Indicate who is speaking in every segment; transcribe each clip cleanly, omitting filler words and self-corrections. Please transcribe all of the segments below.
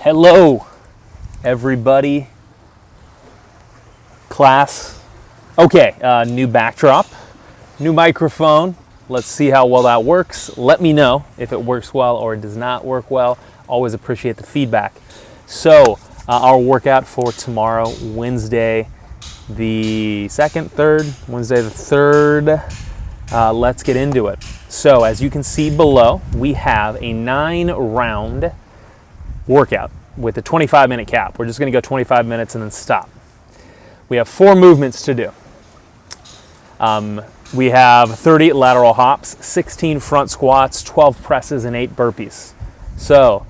Speaker 1: Hello, everybody. Class. Okay, new backdrop, new microphone. Let's see how well that works. Let me know if it works well or it does not work well. Always appreciate the feedback. So, our workout for tomorrow, Wednesday the 2nd, 3rd, Wednesday the 3rd. Let's get into it. So, as you can see below, we have a 9-round workout with a 25-minute cap. We're just going to go 25 minutes and then stop. We have 4 movements to do. We have 30 lateral hops, 16 front squats, 12 presses, and 8 burpees. So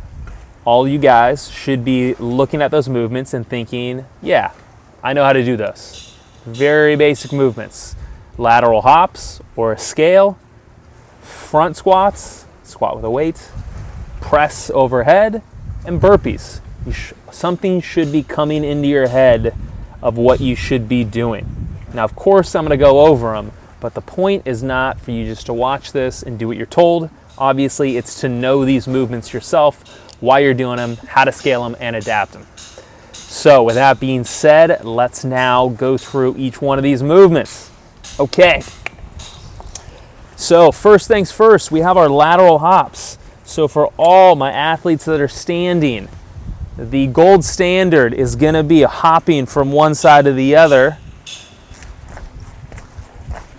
Speaker 1: all you guys should be looking at those movements and thinking, yeah, I know how to do those. Very basic movements. Lateral hops or a scale, front squats, squat with a weight, press overhead, and burpees. Something should be coming into your head of what you should be doing. Now, of course, I'm going to go over them, but the point is not for you just to watch this and do what you're told. Obviously, it's to know these movements yourself, why you're doing them, how to scale them, and adapt them. So, with that being said, let's now go through each one of these movements. Okay. So, first things first, we have our lateral hops. So for all my athletes that are standing, the gold standard is going to be hopping from one side to the other,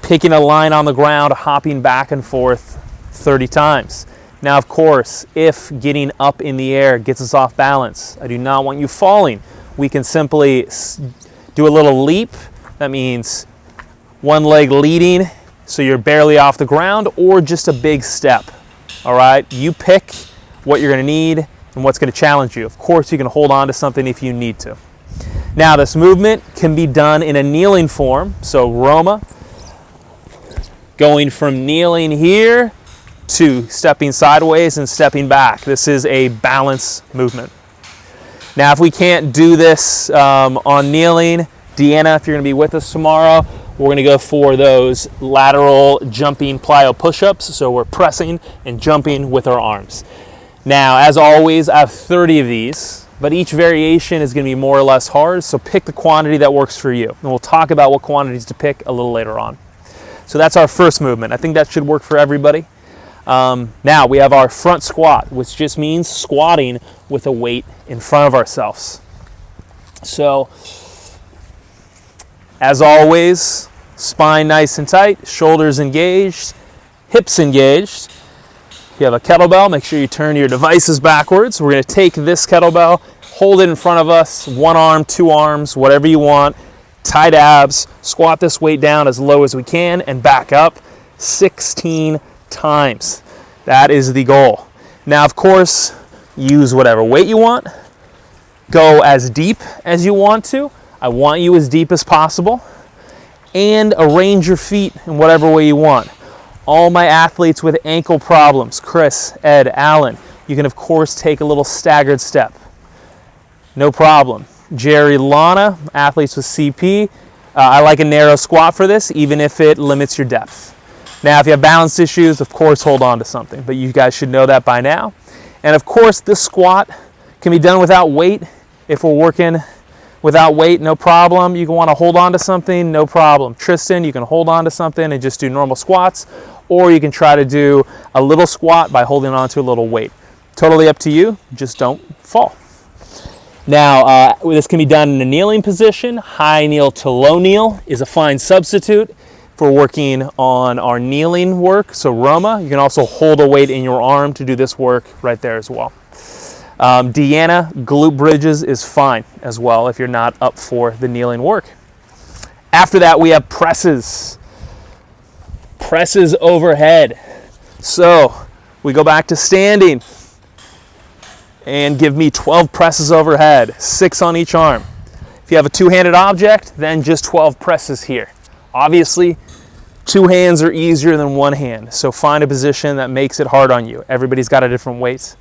Speaker 1: picking a line on the ground, hopping back and forth 30 times. Now, of course, if getting up in the air gets us off balance, I do not want you falling. We can simply do a little leap. That means one leg leading, so you're barely off the ground, or just a big step. All right, you pick what you're going to need and what's going to challenge you. Of course, you can hold on to something if you need to. Now, this movement can be done in a kneeling form. So Roma, going from kneeling here to stepping sideways and stepping back. This is a balance movement. Now, if we can't do this on kneeling, Deanna, if you're going to be with us tomorrow, we're going to go for those lateral jumping plyo push-ups. So we're pressing and jumping with our arms. Now, as always, I have 30 of these, but each variation is going to be more or less hard. So pick the quantity that works for you. And we'll talk about what quantities to pick a little later on. So that's our first movement. I think that should work for everybody. Now we have our front squat, which just means squatting with a weight in front of ourselves. So, as always, spine nice and tight, shoulders engaged, hips engaged. If you have a kettlebell, make sure you turn your devices backwards. We're going to take this kettlebell, hold it in front of us, one arm, 2 arms, whatever you want, tight abs, squat this weight down as low as we can, and back up 16 times. That is the goal. Now, of course, use whatever weight you want. Go as deep as you want to. I want you as deep as possible, and arrange your feet in whatever way you want. All my athletes with ankle problems, Chris, Ed, Alan, you can of course take a little staggered step. No problem. Jerry, Lana, athletes with CP, I like a narrow squat for this, even if it limits your depth. Now, if you have balance issues, of course, hold on to something, but you guys should know that by now. And of course, this squat can be done without weight. If we're working without weight, no problem. You can want to hold on to something, no problem. Tristan, you can hold on to something and just do normal squats, or you can try to do a little squat by holding on to a little weight. Totally up to you, just don't fall. Now, this can be done in a kneeling position. High kneel to low kneel is a fine substitute for working on our kneeling work. So Roma, you can also hold a weight in your arm to do this work right there as well. Deanna, glute bridges is fine as well if you're not up for the kneeling work. After that, we have presses. Presses overhead. So we go back to standing and give me 12 presses overhead, 6 on each arm. If you have a 2-handed object, then just 12 presses here. Obviously, 2 hands are easier than 1 hand, so find a position that makes it hard on you. Everybody's got a different weight.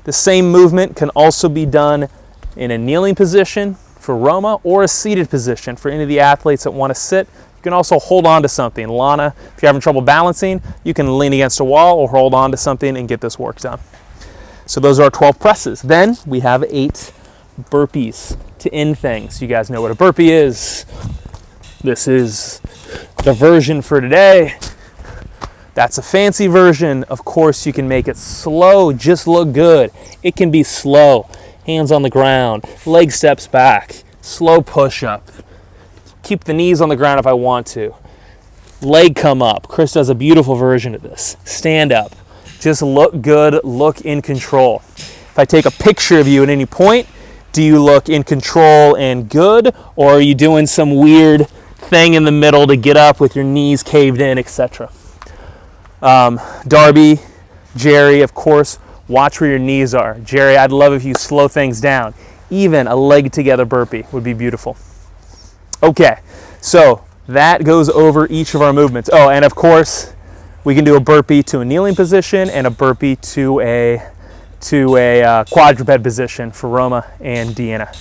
Speaker 1: The same movement can also be done in a kneeling position for Roma or a seated position for any of the athletes that want to sit. You can also hold on to something. Lana, if you're having trouble balancing, you can lean against a wall or hold on to something and get this work done. So those are our 12 presses. Then we have 8 burpees to end things. You guys know what a burpee is. This is the version for today. That's a fancy version. Of course, you can make it slow, just look good. It can be slow. Hands on the ground, leg steps back, slow push-up. Keep the knees on the ground if I want to. Leg come up. Chris does a beautiful version of this. Stand up. Just look good, look in control. If I take a picture of you at any point, do you look in control and good, or are you doing some weird thing in the middle to get up with your knees caved in, etc.? Darby, Jerry, of course, watch where your knees are. Jerry, I'd love if you slow things down. Even a leg together burpee would be beautiful. Okay, so that goes over each of our movements. Oh, and of course, we can do a burpee to a kneeling position and a burpee to a quadruped position for Roma and Deanna.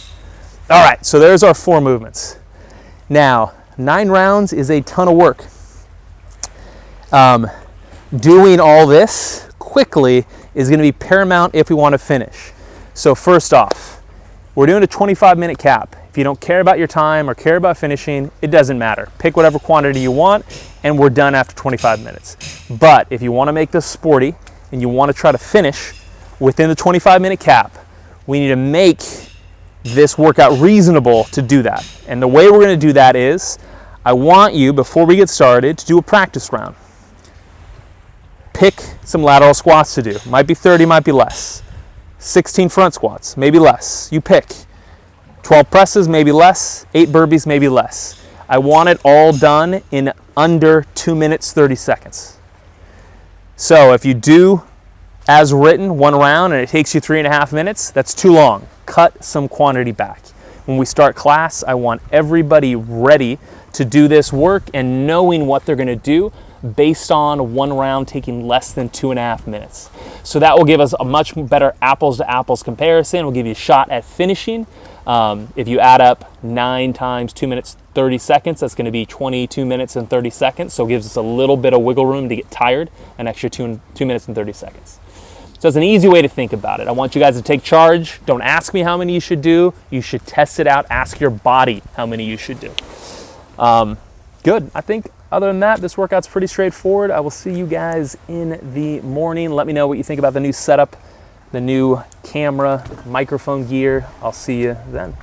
Speaker 1: All right, so there's our 4 movements. Now, 9 rounds is a ton of work. Doing all this quickly is going to be paramount if we want to finish. So first off, we're doing a 25-minute cap. If you don't care about your time or care about finishing, it doesn't matter. Pick whatever quantity you want, and we're done after 25 minutes. But if you want to make this sporty and you want to try to finish within the 25-minute cap, we need to make this workout reasonable to do that. And the way we're going to do that is, I want you, before we get started, to do a practice round. Pick some lateral squats to do. Might be 30, might be less. 16 front squats, maybe less. You pick. 12 presses, maybe less. 8 burpees, maybe less. I want it all done in under 2 minutes, 30 seconds. So if you do as written 1 round and it takes you 3.5 minutes, that's too long. Cut some quantity back. When we start class, I want everybody ready to do this work and knowing what they're going to do based on 1 round taking less than 2.5 minutes. So that will give us a much better apples to apples comparison. We'll give you a shot at finishing. If you add up 9 times 2 minutes 30 seconds, that's going to be 22 minutes and 30 seconds. So it gives us a little bit of wiggle room to get tired, an extra 2 minutes and 30 seconds. So it's an easy way to think about it. I want you guys to take charge. Don't ask me how many you should do. You should test it out. Ask your body how many you should do. Good. I think other than that, this workout's pretty straightforward. I will see you guys in the morning. Let me know what you think about the new setup, the new camera, microphone gear. I'll see you then.